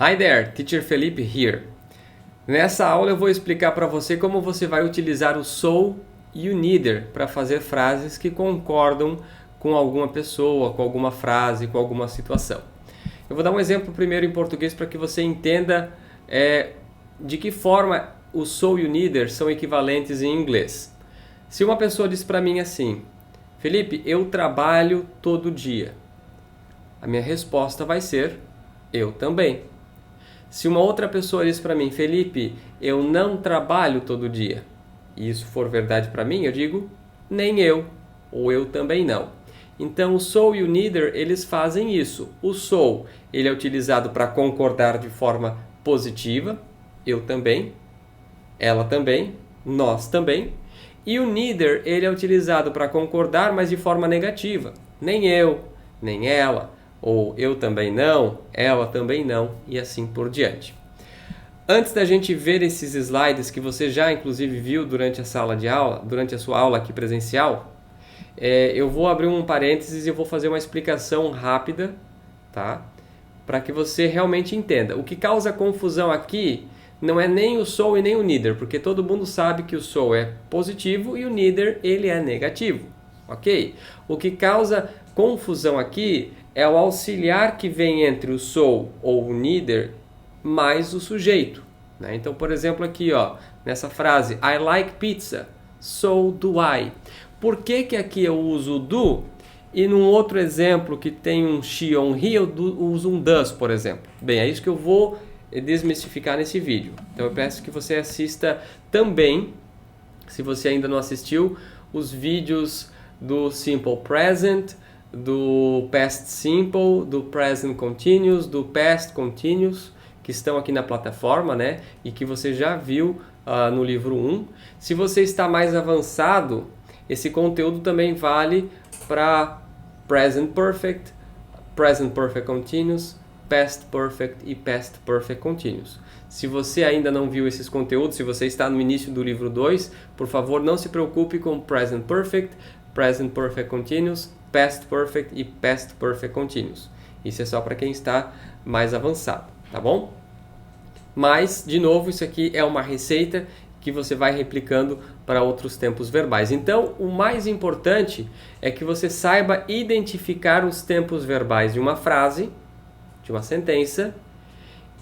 Hi there, Teacher Felipe here. Nessa aula eu vou explicar para você como você vai utilizar o so e o neither para fazer frases que concordam com alguma pessoa, com alguma frase, com alguma situação. Eu vou dar um exemplo primeiro em português para que você entenda de que forma o so e o neither são equivalentes em inglês. Se uma pessoa diz para mim assim, Felipe, eu trabalho todo dia, a minha resposta vai ser, eu também. Se uma outra pessoa diz para mim, Felipe, eu não trabalho todo dia, e isso for verdade para mim, eu digo, nem eu, ou eu também não. Então o so e o neither, eles fazem isso. O so, ele é utilizado para concordar de forma positiva, eu também, ela também, nós também. E o neither, ele é utilizado para concordar, mas de forma negativa, nem eu, nem ela, ou eu também não, ela também não, e assim por diante. Antes da gente ver esses slides que você já inclusive viu durante a sala de aula, durante a sua aula aqui presencial, eu vou abrir um parênteses e eu vou fazer uma explicação rápida, tá? Para que você realmente entenda. O que causa confusão aqui não é nem o so e nem o neither, porque todo mundo sabe que o so é positivo e o neither ele é negativo, ok? O que causa confusão aqui é o auxiliar que vem entre o so ou o neither mais o sujeito, né? Então, por exemplo, aqui, ó, nessa frase, I like pizza, so do I. Por que aqui eu uso o do e num outro exemplo que tem um she ou um he eu uso um does, por exemplo? Bem, é isso que eu vou desmistificar nesse vídeo. Então eu peço que você assista também, se você ainda não assistiu, os vídeos do Simple Present, do Past Simple, do Present Continuous, do Past Continuous, que estão aqui na plataforma, né? E que você já viu no livro 1. Se você está mais avançado, esse conteúdo também vale para Present Perfect Continuous, Past Perfect e Past Perfect Continuous. Se você ainda não viu esses conteúdos, se você está no início do livro 2, por favor, não se preocupe com Present Perfect Continuous, Past Perfect e Past Perfect Continuous. Isso é só para quem está mais avançado, tá bom? Mas, de novo, isso aqui é uma receita que você vai replicando para outros tempos verbais. Então, o mais importante é que você saiba identificar os tempos verbais de uma frase, de uma sentença,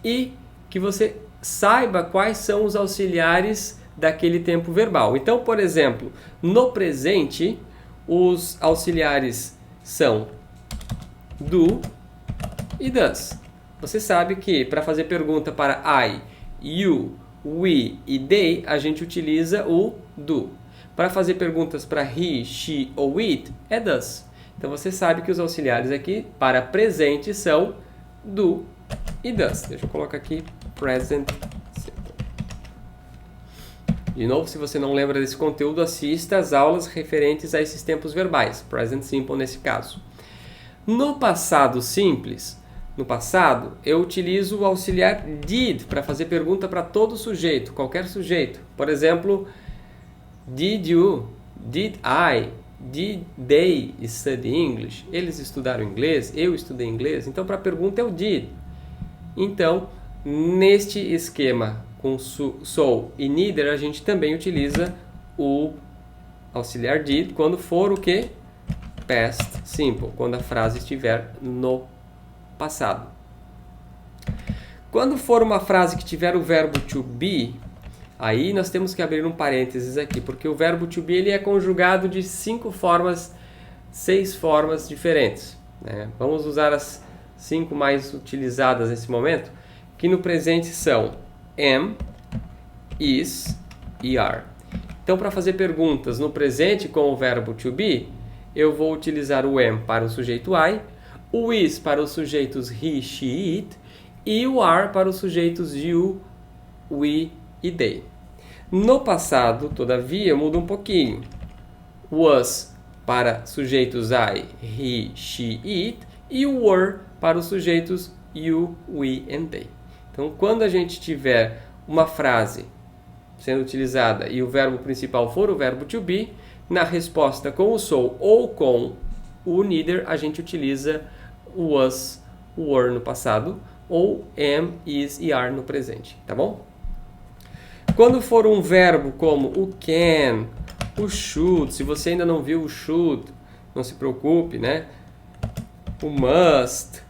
e que você saiba quais são os auxiliares daquele tempo verbal. Então, por exemplo, no presente, os auxiliares são do e does. Você sabe que para fazer pergunta para I, you, we e they, a gente utiliza o do. Para fazer perguntas para he, she ou it, é does. Então você sabe que os auxiliares aqui para presente são do e does. Deixa eu colocar aqui present simple. De novo, se você não lembra desse conteúdo, assista às aulas referentes a esses tempos verbais, present simple nesse caso. No passado simples, no passado, eu utilizo o auxiliar did para fazer pergunta para todo sujeito, qualquer sujeito. Por exemplo, did you, did I, did they study English? Eles estudaram inglês, eu estudei inglês. Então, para a pergunta é o did. Então, neste esquema com so e neither, a gente também utiliza o auxiliar did quando for o quê? Past simple, quando a frase estiver no passado. Quando for uma frase que tiver o verbo to be, aí nós temos que abrir um parênteses aqui, porque o verbo to be ele é conjugado de 6 formas diferentes, né? Vamos usar as 5 mais utilizadas nesse momento, que no presente são am, is e are. Então, para fazer perguntas no presente com o verbo to be, eu vou utilizar o am para o sujeito I, o is para os sujeitos he, she, it e o are para os sujeitos you, we e they. No passado, todavia, muda um pouquinho. Was para sujeitos I, he, she, it e o were para os sujeitos you, we and they. Então, quando a gente tiver uma frase sendo utilizada e o verbo principal for o verbo to be, na resposta com o so ou com o neither, a gente utiliza o was, o were no passado, ou am, is e are no presente, tá bom? Quando for um verbo como o can, o should, se você ainda não viu o should, não se preocupe, né? O must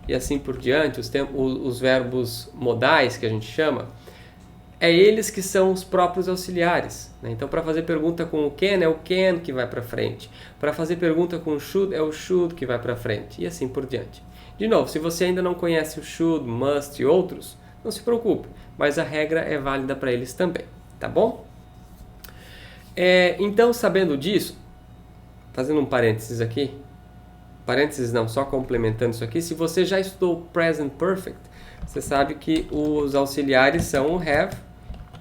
e assim por diante, os verbos modais que a gente chama, é eles que são os próprios auxiliares, né? Então, para fazer pergunta com o can, é o can que vai para frente. Para fazer pergunta com o should, é o should que vai para frente. E assim por diante. De novo, se você ainda não conhece o should, must e outros, não se preocupe. Mas a regra é válida para eles também, tá bom? Então, sabendo disso, fazendo um parênteses aqui, parênteses não, só complementando isso aqui, se você já estudou Present Perfect, você sabe que os auxiliares são o have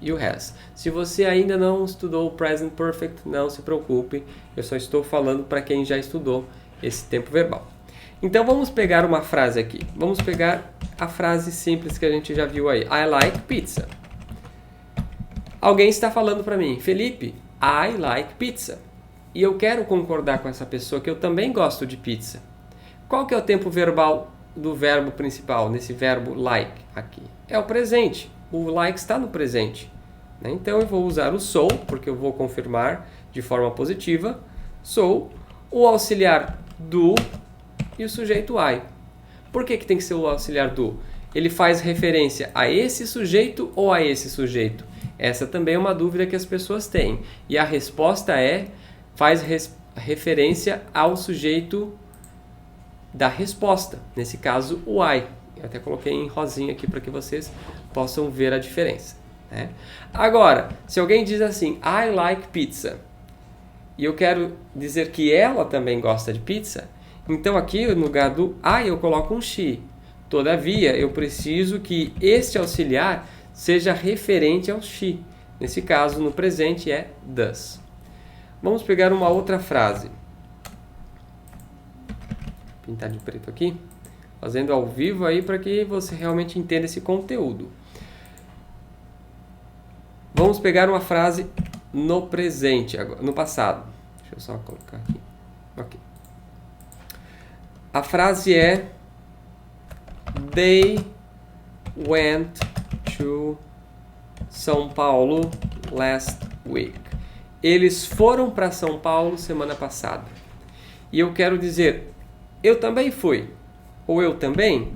e o has. Se você ainda não estudou o Present Perfect, não se preocupe, eu só estou falando para quem já estudou esse tempo verbal. Então vamos pegar uma frase aqui. Vamos pegar a frase simples que a gente já viu aí. I like pizza. Alguém está falando para mim, Felipe, I like pizza. E eu quero concordar com essa pessoa que eu também gosto de pizza. Qual que é o tempo verbal do verbo principal, nesse verbo like aqui? É o presente. O like está no presente, né? Então eu vou usar o so, porque eu vou confirmar de forma positiva. So, o auxiliar do e o sujeito I. Por que tem que ser o auxiliar do? Ele faz referência a esse sujeito ou a esse sujeito? Essa também é uma dúvida que as pessoas têm. E a resposta faz referência ao sujeito da resposta, nesse caso o I. Eu até coloquei em rosinha aqui para que vocês possam ver a diferença, né? Agora, se alguém diz assim, I like pizza, e eu quero dizer que ela também gosta de pizza, então aqui no lugar do I eu coloco um she. Todavia, eu preciso que este auxiliar seja referente ao she. Nesse caso, no presente é does. Vamos pegar uma outra frase. Pintar de preto aqui, fazendo ao vivo aí para que você realmente entenda esse conteúdo. Vamos pegar uma frase no presente, no passado. Deixa eu só colocar aqui. Ok. A frase é They went to São Paulo last week. Eles foram para São Paulo semana passada. E eu quero dizer eu também fui, ou eu também.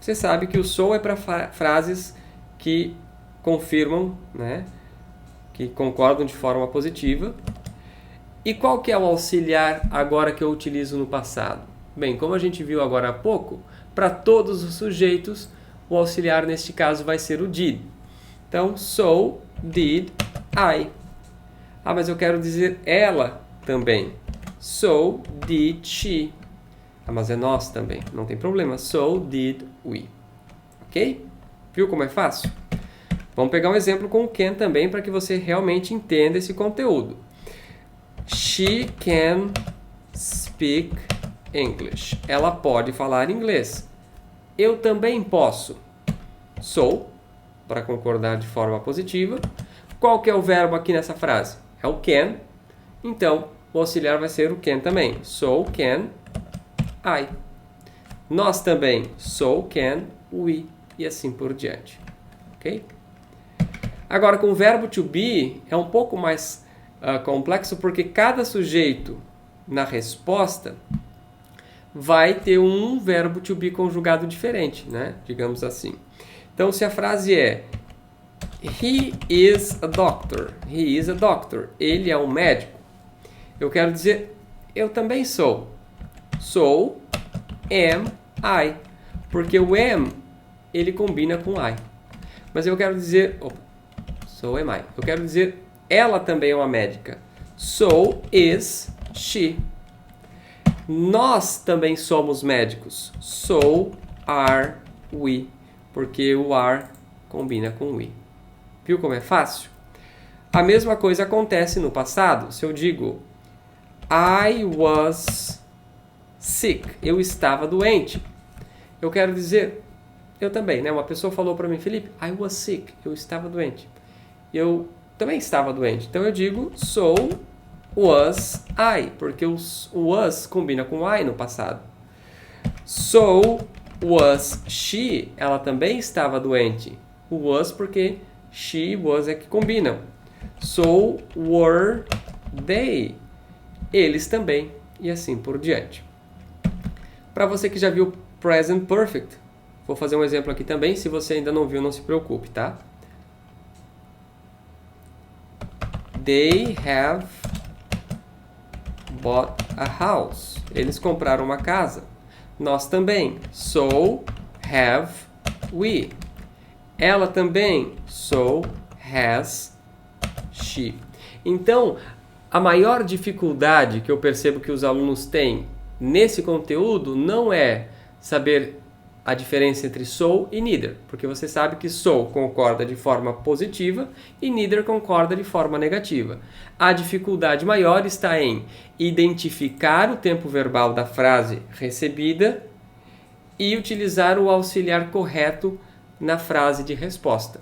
Você sabe que o so é para frases que confirmam, né, que concordam de forma positiva. E qual que é o auxiliar agora que eu utilizo no passado? Bem, como a gente viu agora há pouco, para todos os sujeitos, o auxiliar neste caso vai ser o did. Então, so did I. Ah, mas eu quero dizer ela também. So did she. Ah, mas é nós também, não tem problema. So did we. Ok? Viu como é fácil? Vamos pegar um exemplo com o can também para que você realmente entenda esse conteúdo. She can speak English. Ela pode falar inglês. Eu também posso. So, para concordar de forma positiva. Qual que é o verbo aqui nessa frase? É o can. Então, o auxiliar vai ser o can também. So can I. Nós também. So can we. E assim por diante. Ok? Agora, com o verbo to be, é um pouco mais complexo, porque cada sujeito na resposta vai ter um verbo to be conjugado diferente, né? Digamos assim. Então, se a frase é He is a doctor. He is a doctor. Ele é um médico. Eu quero dizer, eu também sou. So am I. Porque o am, ele combina com I. Mas eu quero dizer, so am I. Eu quero dizer, ela também é uma médica. So is she. Nós também somos médicos. So are we. Porque o are combina com we. Viu como é fácil? A mesma coisa acontece no passado. Se eu digo I was sick, eu estava doente. Eu quero dizer, eu também, né? Uma pessoa falou para mim, Felipe, I was sick, eu estava doente. Eu também estava doente. Então eu digo, so was I, porque o was combina com I no passado. So Was she? Ela também estava doente. O was porque she, was é que combinam. So were they. Eles também. E assim por diante. Para você que já viu Present Perfect, vou fazer um exemplo aqui também. Se você ainda não viu, não se preocupe, tá? They have bought a house. Eles compraram uma casa. Nós também. So have we. Ela também. So has she. Então, a maior dificuldade que eu percebo que os alunos têm nesse conteúdo não é saber a diferença entre so e neither, porque você sabe que so concorda de forma positiva e neither concorda de forma negativa. A dificuldade maior está em identificar o tempo verbal da frase recebida e utilizar o auxiliar correto na frase de resposta.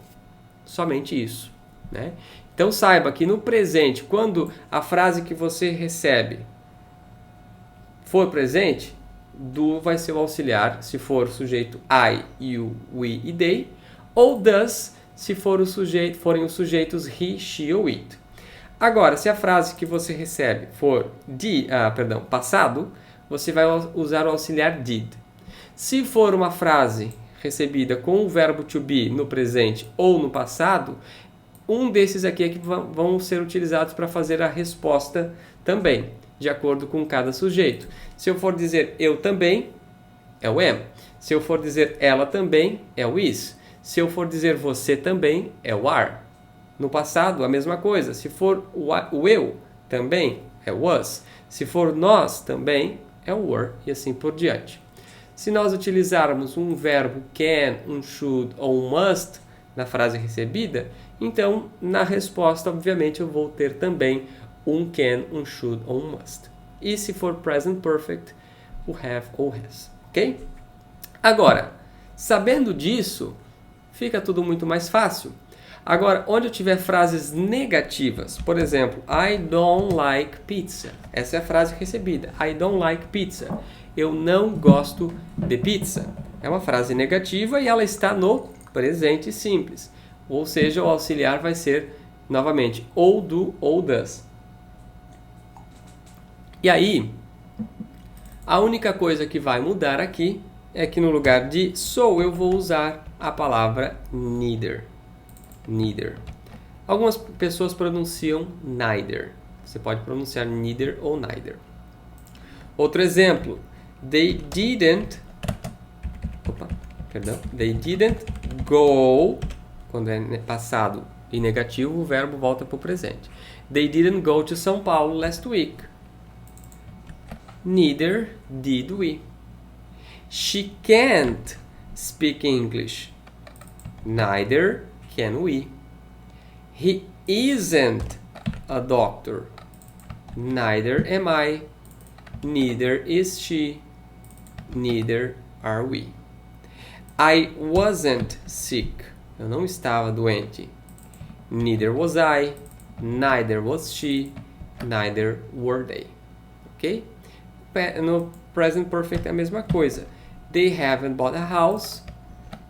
Somente isso, né? Então saiba que no presente, quando a frase que você recebe for presente, do vai ser o auxiliar, se for o sujeito I, you, we e they, ou does, se for forem os sujeitos he, she ou it. Agora, se a frase que você recebe for passado, você vai usar o auxiliar did. Se for uma frase recebida com o verbo to be no presente ou no passado, um desses aqui é que vão ser utilizados para fazer a resposta também, de acordo com cada sujeito. Se eu for dizer eu também, é o am. Se eu for dizer ela também, é o is. Se eu for dizer você também, é o are. No passado, a mesma coisa. Se for o eu também, é o was. Se for nós também, é o were, e assim por diante. Se nós utilizarmos um verbo can, um should ou um must na frase recebida, então na resposta, obviamente, eu vou ter também um can, um should ou um must. E se for present perfect, o have ou has. Ok? Agora, sabendo disso, fica tudo muito mais fácil. Agora, onde eu tiver frases negativas, por exemplo, I don't like pizza. Essa é a frase recebida. I don't like pizza. Eu não gosto de pizza. É uma frase negativa e ela está no presente simples. Ou seja, o auxiliar vai ser, novamente, ou do ou does. E aí, a única coisa que vai mudar aqui é que no lugar de so eu vou usar a palavra neither. Neither. Algumas pessoas pronunciam neither. Você pode pronunciar neither ou neither. Outro exemplo. They didn't go. Quando é passado e negativo, o verbo volta para o presente. They didn't go to São Paulo last week. Neither did we. She can't speak English. Neither can we. He isn't a doctor. Neither am I. Neither is she. Neither are we. I wasn't sick. Eu não estava doente. Neither was I. Neither was she. Neither were they. Ok? No present perfect é a mesma coisa. They haven't bought a house.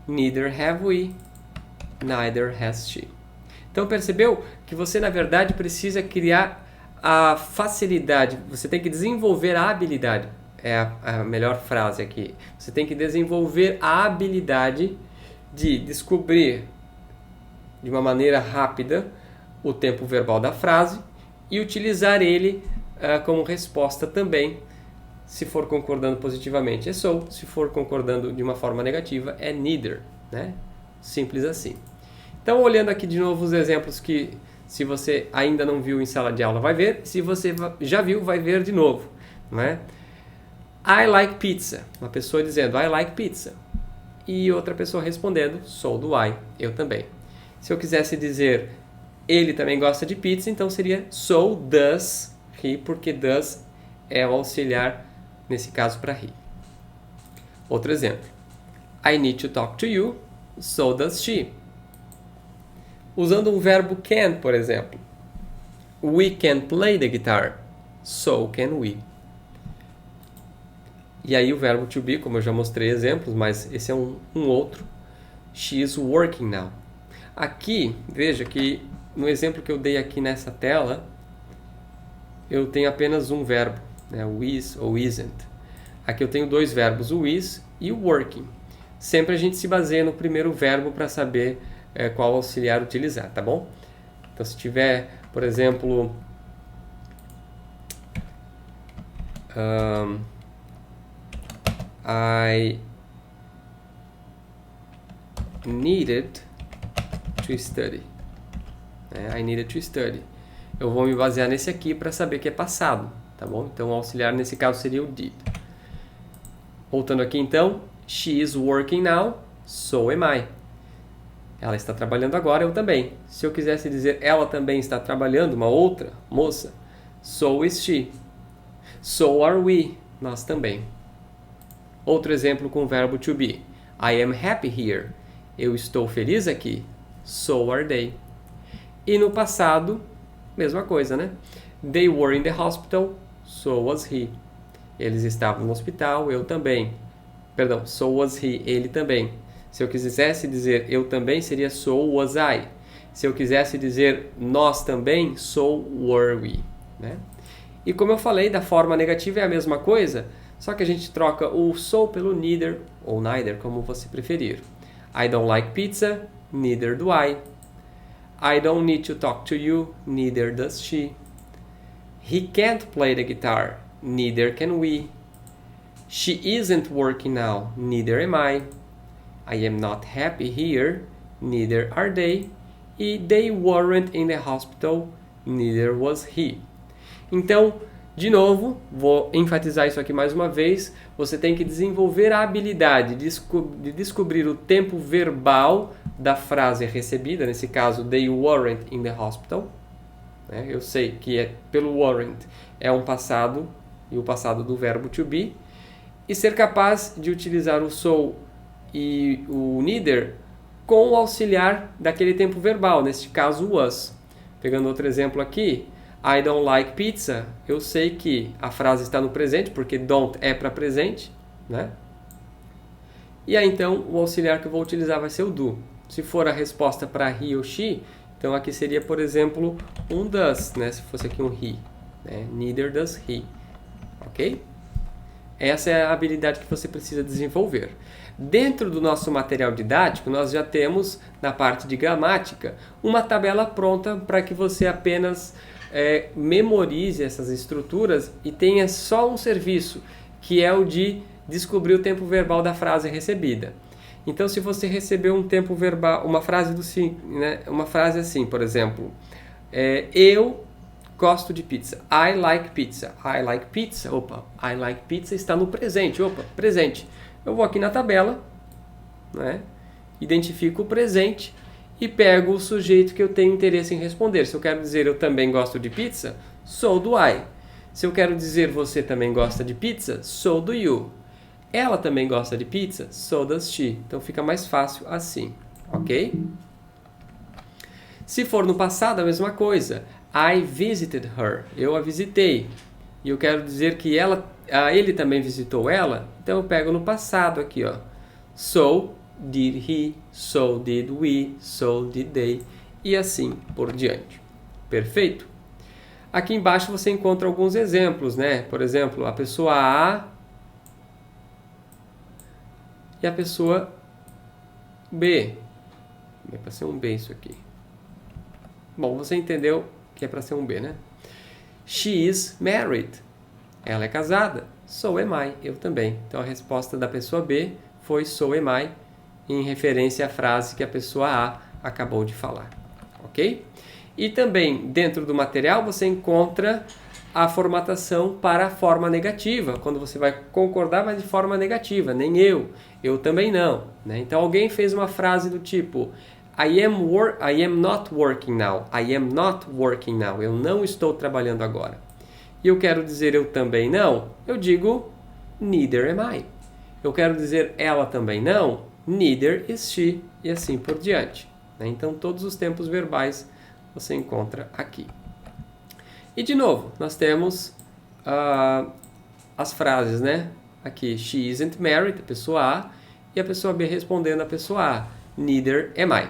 Neither have we. Neither has she. Então percebeu que você na verdade precisa criar a facilidade. Você tem que desenvolver a habilidade. É a melhor frase aqui. Você tem que desenvolver a habilidade de descobrir de uma maneira rápida o tempo verbal da frase e utilizar ele como resposta também. Se for concordando positivamente é so, se for concordando de uma forma negativa é neither, né? Simples assim. Então, olhando aqui de novo os exemplos que, se você ainda não viu em sala de aula, vai ver. Se você já viu, vai ver de novo, não é? I like pizza. Uma pessoa dizendo I like pizza. E outra pessoa respondendo so do I. Eu também. Se eu quisesse dizer ele também gosta de pizza, então seria so does he, porque does é o auxiliar nesse caso para he. Outro exemplo. I need to talk to you, so does she. Usando um verbo can, por exemplo. We can play the guitar, so can we. E aí o verbo to be, como eu já mostrei exemplos, mas esse é um outro. She is working now. Aqui, veja que no exemplo que eu dei aqui nessa tela, eu tenho apenas um verbo, né? O is ou isn't. Aqui eu tenho dois verbos, o is e o working. Sempre a gente se baseia no primeiro verbo para saber qual auxiliar utilizar, tá bom? Então, se tiver, por exemplo, I needed to study. I needed to study. Eu vou me basear nesse aqui para saber que é passado, tá bom? Então, o auxiliar nesse caso seria o did. Voltando aqui então, she is working now, so am I. Ela está trabalhando agora, eu também. Se eu quisesse dizer ela também está trabalhando, uma outra moça, so is she. So are we, nós também. Outro exemplo com o verbo to be. I am happy here. Eu estou feliz aqui. So are they. E no passado, mesma coisa, né? They were in the hospital, so was he. Eles estavam no hospital, eu também. Perdão, so was he, ele também. Se eu quisesse dizer eu também, seria so was I. Se eu quisesse dizer nós também, so were we. Né? E como eu falei, da forma negativa é a mesma coisa, só que a gente troca o so pelo neither, ou neither, como você preferir. I don't like pizza, neither do I. I don't need to talk to you, neither does she. He can't play the guitar, neither can we. She isn't working now, neither am I. I am not happy here, neither are they. E they weren't in the hospital, neither was he. Então, de novo, vou enfatizar isso aqui mais uma vez. Você tem que desenvolver a habilidade de descobrir o tempo verbal da frase recebida. Nesse caso, they weren't in the hospital. Eu sei que pelo weren't é um passado e o passado do verbo to be. E ser capaz de utilizar o so e o neither com o auxiliar daquele tempo verbal, neste caso was. Pegando outro exemplo aqui, I don't like pizza. Eu sei que a frase está no presente, porque don't é para presente, né? E aí então o auxiliar que eu vou utilizar vai ser o do. Se for a resposta para he ou she, então aqui seria, por exemplo, um does, né? Se fosse aqui um he, né? Neither does he, ok? Essa é a habilidade que você precisa desenvolver. Dentro do nosso material didático, nós já temos, na parte de gramática, uma tabela pronta para que você apenas memorize essas estruturas e tenha só um serviço, que é o de descobrir o tempo verbal da frase recebida. Então, se você receber um tempo verbal, uma frase uma frase assim, por exemplo, eu gosto de pizza. I like pizza. I like pizza. Opa, I like pizza está no presente. Opa, presente. Eu vou aqui na tabela, né? Identifico o presente e pego o sujeito que eu tenho interesse em responder. Se eu quero dizer eu também gosto de pizza, so do I. Se eu quero dizer você também gosta de pizza, so do you. Ela também gosta de pizza, so does she. Então fica mais fácil assim, ok? Se for no passado, a mesma coisa. I visited her. Eu a visitei. E eu quero dizer que ele também visitou ela. Então eu pego no passado aqui, ó. So did he, so did we, so did they. E assim por diante. Perfeito? Aqui embaixo você encontra alguns exemplos, né? Por exemplo, a pessoa A e a pessoa B. É para ser um B isso aqui. Bom, você entendeu que é para ser um B, né? She is married. Ela é casada. So am I. Eu também. Então a resposta da pessoa B foi so am I, em referência à frase que a pessoa A acabou de falar. Ok? E também dentro do material você encontra a formatação para a forma negativa, quando você vai concordar, mas de forma negativa. Nem eu também não. Né? Então alguém fez uma frase do tipo I am not working now. I am not working now. Eu não estou trabalhando agora. E eu quero dizer eu também não. Eu digo neither am I. Eu quero dizer ela também não. Neither is she. E assim por diante. Né? Então todos os tempos verbais você encontra aqui. E de novo, nós temos as frases, né? aqui she isn't married, a pessoa A, e a pessoa B respondendo a pessoa A, neither am I.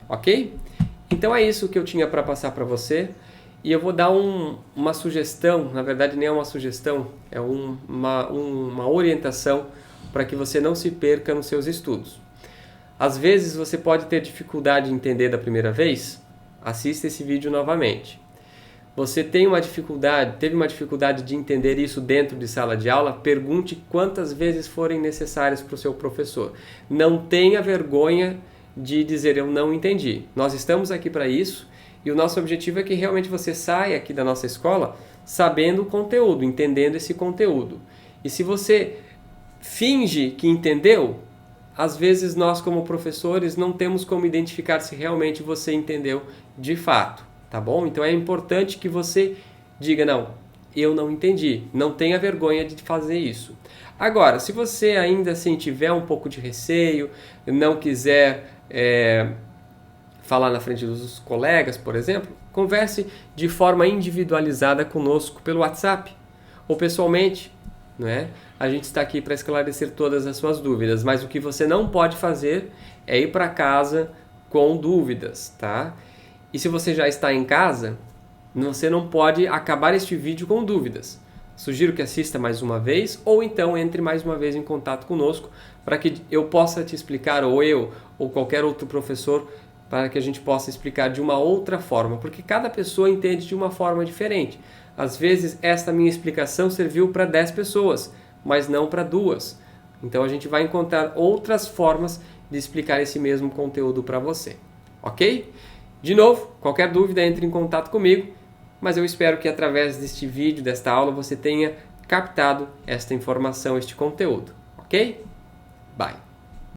Ok? Então é isso que eu tinha para passar para você. E eu vou dar uma sugestão, na verdade nem é uma sugestão, é uma orientação para que você não se perca nos seus estudos. Às vezes você pode ter dificuldade em entender da primeira vez, assista esse vídeo novamente. Você teve uma dificuldade de entender isso dentro de sala de aula, pergunte quantas vezes forem necessárias para o seu professor. Não tenha vergonha de dizer eu não entendi. Nós estamos aqui para isso e o nosso objetivo é que realmente você saia aqui da nossa escola sabendo o conteúdo, entendendo esse conteúdo. E se você finge que entendeu, às vezes nós como professores não temos como identificar se realmente você entendeu de fato, tá bom? Então é importante que você diga, não, eu não entendi, não tenha vergonha de fazer isso. Agora, se você ainda assim tiver um pouco de receio, não quiser falar na frente dos colegas, por exemplo, converse de forma individualizada conosco pelo WhatsApp ou pessoalmente, não é? A gente está aqui para esclarecer todas as suas dúvidas, mas o que você não pode fazer é ir para casa com dúvidas, tá? E se você já está em casa, você não pode acabar este vídeo com dúvidas. Sugiro que assista mais uma vez ou então entre mais uma vez em contato conosco para que eu possa te explicar, ou eu, ou qualquer outro professor, para que a gente possa explicar de uma outra forma, porque cada pessoa entende de uma forma diferente. Às vezes, esta minha explicação serviu para 10 pessoas, mas não para 2. Então, a gente vai encontrar outras formas de explicar esse mesmo conteúdo para você. Ok? De novo, qualquer dúvida, entre em contato comigo, mas eu espero que através deste vídeo, desta aula, você tenha captado esta informação, este conteúdo. Ok? Bye!